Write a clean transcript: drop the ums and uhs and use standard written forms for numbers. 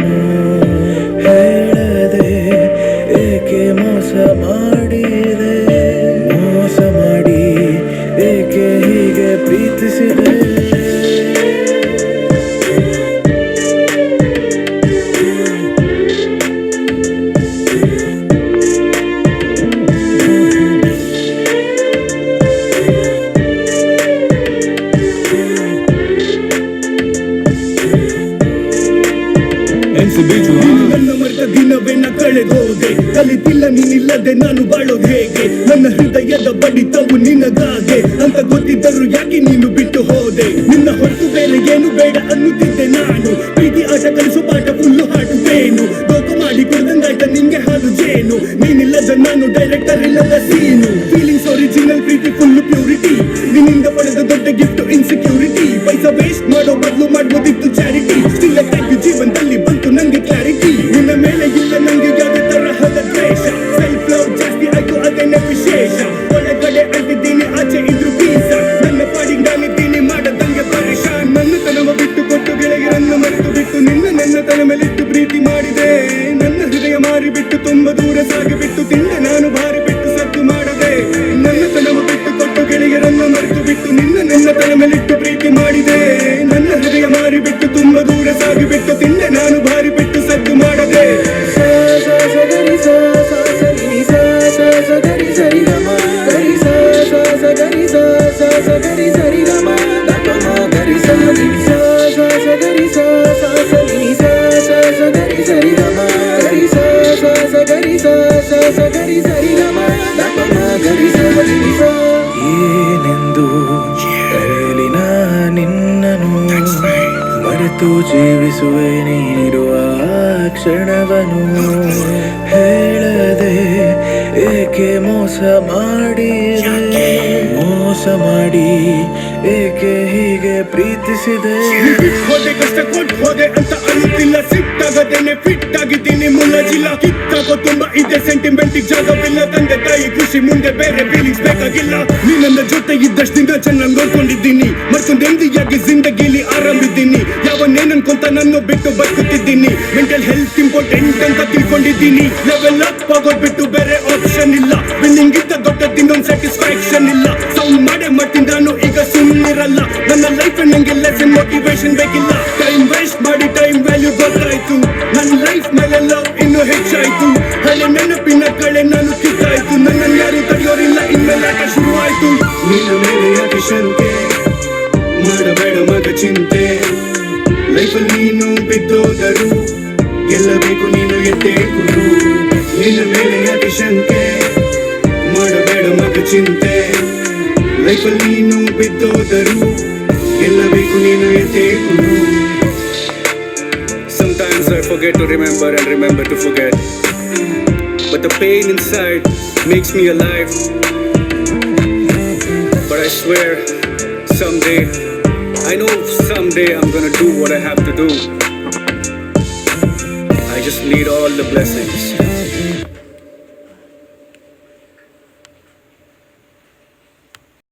ನಾನು ಹೇಳದೆ ಏಕೆ ಮೋಸ ಮಾಡಿದೆ, ಮೋಸ ಮಾಡಿ ಏಕೆ ಹೀಗೆ ಪ್ರೀತಿಸಿದೆ. ನನ್ನ ಮರೆತ ದಿನವೇನ ಕಳೆದೋದೆ, ಕಲಿತಿಲ್ಲ ನೀನಿಲ್ಲದೆ ನಾನು ಬಾಳೋದು ಹೇಗೆ. ನನ್ನ ಹೃದಯದ ಬಡಿತವು ನಿನಗಾಗೆ ಅಂತ ಗೊತ್ತಿದ್ದರು ಯಾಕೆ ನೀನು ಬಿಟ್ಟು ಹೋದೆ. ನಿನ್ನ ಹೊರತು ಬೇರೆ ಏನು ಬೇಡ ಅನ್ನುತ್ತಿದ್ದೆ ನಾನು. ಪ್ರೀತಿ ಆಟ ಕಲಿಸೋ ಪಾಠ ಫುಲ್ಲು ಹಾಡುತ್ತೇನು. ದೋಖ ಮಾಡಿ ಕುಡ್ದಂಗಾಯ್ತ ನಿಂಗೆ ಹಾಲು ಜೇನು. ನೀನಿಲ್ಲದ ನಾನು ಡೈರೆಕ್ಟರ್ ಇಲ್ಲದ ಸೀನು. ಫೀಲಿಂಗ್ಸ್ ಒರಿಜಿನಲ್ ಪ್ರೀತಿ ಫುಲ್ಲು ಪ್ಯೂರಿಟಿ. ನಿನ್ನಿಂದ ಪಡೆದ ದೊಡ್ಡ ಗಿಫ್ಟ್ ಇನ್ಸೆಕ್ಯೂರಿಟಿ. ಪೈಸಾ ವೇಸ್ಟ್ ಮಾಡೋ ಬದಲು ಮಾಡ್ಬೋದಿತ್ತು ಚಾರಿಟಿ. ಸ್ಟಿಲ್ ಥ್ಯಾಂಕ್ ಯು ಜೀವನದಲ್ಲಿ ಬಂತು ನಂಗೆ ಕ್ಲಾರಿಟಿ. ನಿನ್ನ ಮೇಲೆ ಇಲ್ಲ ನಂಗೆ ಯಾವುದೇ ತರಹದ ದ್ವೇಷ. ಸೆಲ್ಫ್ ಲವ್ ಜಾಸ್ತಿ ಆಯ್ತು ಅದೇನೆ ವಿಶೇಷ. ಒಳಗಡೆ ಅಂತಿದ್ದೀನಿ ಆಚೆ ಇದ್ರು ಪೀಸ. ನನ್ನ ಪಾಡಿಗೆ ನಾನಿದ್ದೀನಿ ಮಾಡದಂಗೆ ಪರೇಶಾನ್. ನನ್ನ ತನವ ಬಿಟ್ಟು ಕೊಟ್ಟು ಗೆಳೆಯರನ್ನು ಮರೆತು ಬಿಟ್ಟು ನಿನ್ನ ನನ್ನ ತನ ಮೇಲಿಟ್ಟು ಪ್ರೀತಿ ಮಾಡಿದೆ. ನನ್ನ ಹೃದಯ ಮಾರಿ ಬಿಟ್ಟು ತುಂಬ ದೂರ ಸಾಗಿಬಿಟ್ಟು ತಿಂದೆ ನಾನು ಭಾರಿ ಬಿಟ್ಟು ಸದ್ದು ಮಾಡದೆ. ನನ್ನ ತನವ ಬಿಟ್ಟು ಕೊಟ್ಟು ಗೆಳೆಯರನ್ನು ಮರೆತು ಬಿಟ್ಟು ನಿನ್ನ ನನ್ನ ತನ ಮೇಲಿಟ್ಟು ಪ್ರೀತಿ ಮಾಡಿದೆ. ನನ್ನ ಹೃದಯ ಮಾರಿ ಬಿಟ್ಟು ತುಂಬ ದೂರ ಸಾಗಿಬಿಟ್ಟು ತಿಂದೆ ನಾನು ಭಾರಿ ಬಿಟ್ಟು ಸದ್ದು ಮಾಡದೆ. ಏನೆಂದು ಹೇಳಿ ನಾ ನಿನ್ನನು ಮರೆತು ಜೀವಿಸುವೆ ನೀನಿರುವ ಕ್ಷಣವನು. ಹೇಳದೆ ಏಕೆ ಮೋಸ ಮಾಡಿದೆ, ಮೋಸ ಮಾಡಿ ಏಕೆ ಹೀಗೆ ಪ್ರೀತಿಸಿದೆ. ಹೋದೆ ಕಷ್ಟ ಕೊಟ್ಟು ಹೋದೆ ಅಂತ ಅನ್ನುತ್ತಿಲ್ಲ. ಸಿಟ್ಟಾಗದೇನೆ ಫಿಟ್ ಆಗಿದ್ದೀನಿ ಮುಳ್ಳಜಿಲ್ಲ. ಕಿತ್ತಾಗೋ ತುಂಬ ಇದೆ ಸೆಂಟಿಮೆಂಟ್ ಜಾಗವಿಲ್ಲ. ತಂದೆ ತಾಯಿ ಖುಷಿ ಮುಂದೆ ಬೇರೆ ಫೀಲಿಂಗ್ಸ್ ಬೇಕಾಗಿಲ್ಲ. ನೀ ನನ್ನ ಜೊತೆ ಇದ್ದಷ್ಟಿಂದ ಚೆನ್ನಾಗಿ ನೋಡ್ಕೊಂಡಿದ್ದೀನಿ. ಮತ್ತೊಂದೆಂದಿಯಾಗಿ ಜಿಂದಗಿಲಿ ಆರಂಭಿದ್ದೀನಿ. ಯಾವನ್ನೇನ್ ಅನ್ಕೊಂತ ನನ್ನ ಬಿಟ್ಟು ಬದುಕುತ್ತಿದ್ದೀನಿ. ಮೆಂಟಲ್ ಹೆಲ್ತ್ ಇಂಪಾರ್ಟೆಂಟ್ ಅಂತ ತಿಳ್ಕೊಂಡಿದ್ದೀನಿ. ಲೆವೆಲ್ ಅಪ್ ಆಗೋದ್ ಬಿಟ್ಟು ಬೇರೆ ಆಪ್ಷನ್ ಇಲ್ಲ. ವಿನ್ನಿಂಗ್ ಇದ್ದ ದೊಡ್ಡದಿನ್ನೊಂದು ಸ್ಯಾಟಿಸ್ಫ್ಯಾಕ್ಷನ್ ಇಲ್ಲ. ಸೌಂಡ್ ಮಾಡೇ ಮಾಡ್ತೀನಿ ನಾನು ಈಗ ಸುಮ್ಮನಿರಲ್ಲ. ನನ್ನ ಲೈಫ್ ನಂಗೆ ಲೆಸನ್ ಮೋಟಿವೇಶನ್ ಬೇಕಿಲ್ಲ. ಟೈಮ್ ವೇಸ್ಟ್ ಮಾಡಿ ಟೈಮ್ ವ್ಯಾಲ್ಯೂ ಗೊತ್ತಾಯ್ತು. ನನ್ನ ಲೈಫ್ ಮೇಲೆ ಲವ್ ಇನ್ನೂ ಹೆಚ್ಚಾಯ್ತು. ಹಳೆ ನೆನಪಿನ ಕಳೆ ನಾನು ಕಿತ್ತಾಯ್ತು. ನನ್ನನ್ನು ಯಾರು ತಡೆಯೋರಿಲ್ಲ ಇನ್ಮೇಲೆ ಆಟ ಶುರು ಆಯ್ತು. ನಿನ್ನ ಮೇಲೆ ಯಾಕೆ ಶಂಕೆ ಮಾಡಬೇಡ ಮಗ ಚಿಂತೆ. ಲೈಫಲ್ಲಿ ನೀನು ಬಿದ್ದೋದರು ಗೆಲ್ಲಬೇಕು ನೀನು ಎತ್ತೇ ಕುರು. ನಿನ್ನ ಮೇಲೆ ಯಾಕೆ ಶಂಕೆ ಮಾಡಬೇಡ ಮಗ ಚಿಂತೆ. ಲೈಫಲ್ಲಿ ನೀನು ಬಿದ್ದೋದರು ಗೆಲ್ಲಬೇಕು ನೀನು ಎತ್ತೇ ಕುರು. Sometimes I forget to remember and remember to forget. But the pain inside makes me alive. But I swear someday, I know someday I'm gonna do what I have to do. I just need all the blessings.